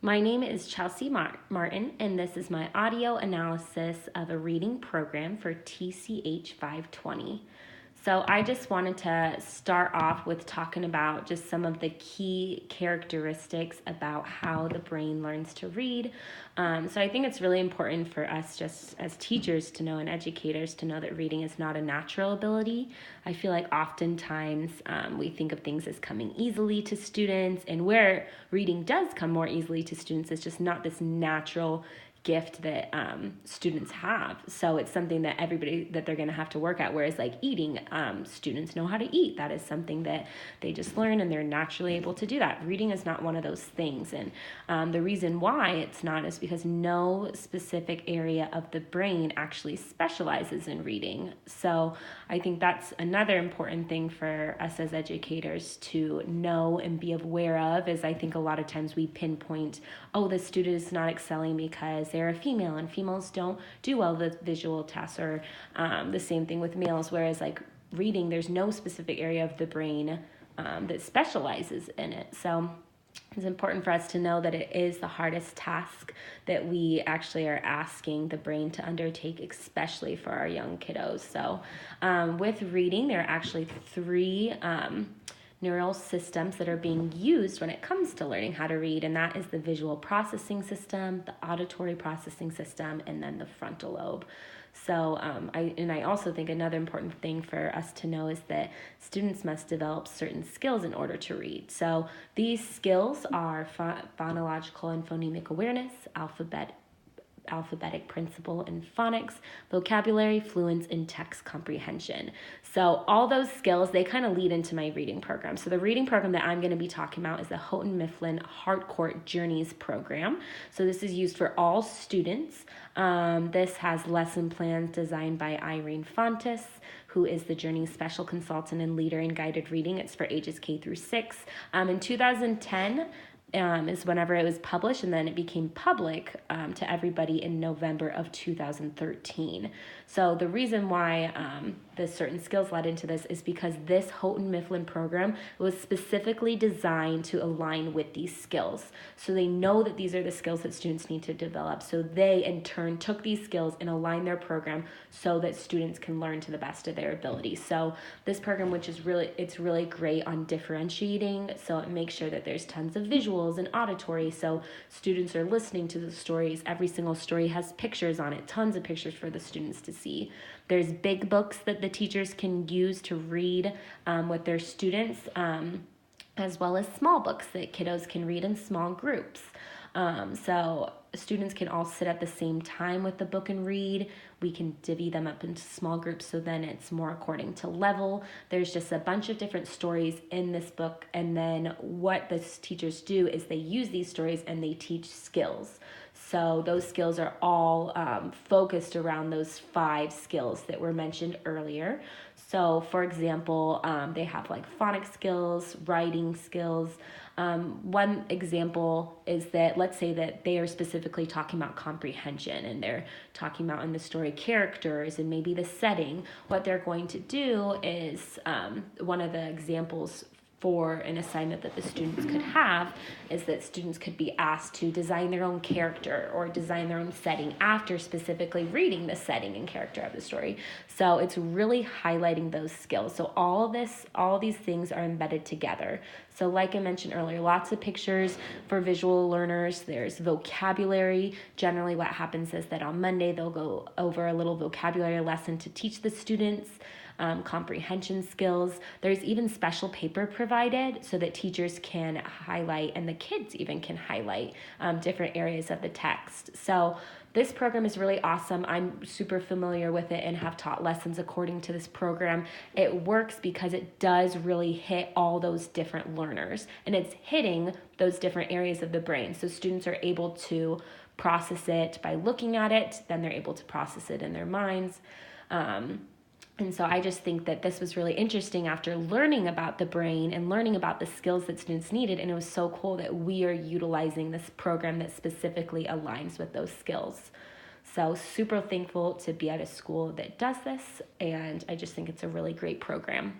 My name is Chelsea Martin, and this is my audio analysis of a reading program for TCH 520. So, I just wanted to start off with talking about just some of the key characteristics about how the brain learns to read. So, I think it's really important for us, just as teachers, to know and educators to know that reading is not a natural ability. I feel like oftentimes we think of things as coming easily to students, and where reading does come more easily to students is just not this natural gift that students have. So it's something that they're going to have to work at. Whereas like eating, students know how to eat. That is something that they just learn and they're naturally able to do that. Reading is not one of those things. And the reason why it's not is because no specific area of the brain actually specializes in reading. So I think that's another important thing for us as educators to know and be aware of, is I think a lot of times we pinpoint, oh, the student is not excelling because they're a female and females don't do well with visual tests, or the same thing with males, whereas like reading, there's no specific area of the brain that specializes in it. So it's important for us to know that it is the hardest task that we actually are asking the brain to undertake, especially for our young kiddos. So with reading, there are actually three neural systems that are being used when it comes to learning how to read, and that is the visual processing system, the auditory processing system, and then the frontal lobe. So I also think another important thing for us to know is that students must develop certain skills in order to read. So these skills are phonological and phonemic awareness, alphabetic principle and phonics, vocabulary, fluence, and text comprehension. So all those skills, they kind of lead into my reading program. So the reading program that I'm going to be talking about is the Houghton Mifflin Harcourt Journeys program. So this is used for all students. This has lesson plans designed by Irene Fontes, who is the Journeys Special Consultant and Leader in Guided Reading. It's for ages K through 6. In 2010, is whenever it was published, and then it became public to everybody in November of 2013. So the reason why the certain skills led into this is because this Houghton Mifflin program was specifically designed to align with these skills. So they know that these are the skills that students need to develop. So they in turn took these skills and aligned their program so that students can learn to the best of their ability. So this program, which is really great on differentiating. So it makes sure that there's tons of visuals and auditory. So students are listening to the stories. Every single story has pictures on it, tons of pictures for the students to see. There's big books that the teachers can use to read with their students, as well as small books that kiddos can read in small groups. So students can all sit at the same time with the book and read. We can divvy them up into small groups, so then it's more according to level. There's just a bunch of different stories in this book, and then what the teachers do is they use these stories and they teach skills. So those skills are all focused around those 5 skills that were mentioned earlier. So for example, they have like phonics skills, writing skills. One example is that, let's say that they are specifically talking about comprehension, and they're talking about in the story characters and maybe the setting. What they're going to do is, one of the examples for an assignment that the students could have is that students could be asked to design their own character or design their own setting after specifically reading the setting and character of the story. So it's really highlighting those skills. So all these things are embedded together. So like I mentioned earlier, lots of pictures for visual learners. There's vocabulary. Generally what happens is that on Monday they'll go over a little vocabulary lesson to teach the students. Comprehension skills. There's even special paper provided so that teachers can highlight, and the kids even can highlight different areas of the text. So this program is really awesome. I'm super familiar with it and have taught lessons according to this program. It works because it does really hit all those different learners, and it's hitting those different areas of the brain. So students are able to process it by looking at it, then they're able to process it in their minds. And so I just think that this was really interesting after learning about the brain and learning about the skills that students needed. And it was so cool that we are utilizing this program that specifically aligns with those skills. So super thankful to be at a school that does this. And I just think it's a really great program.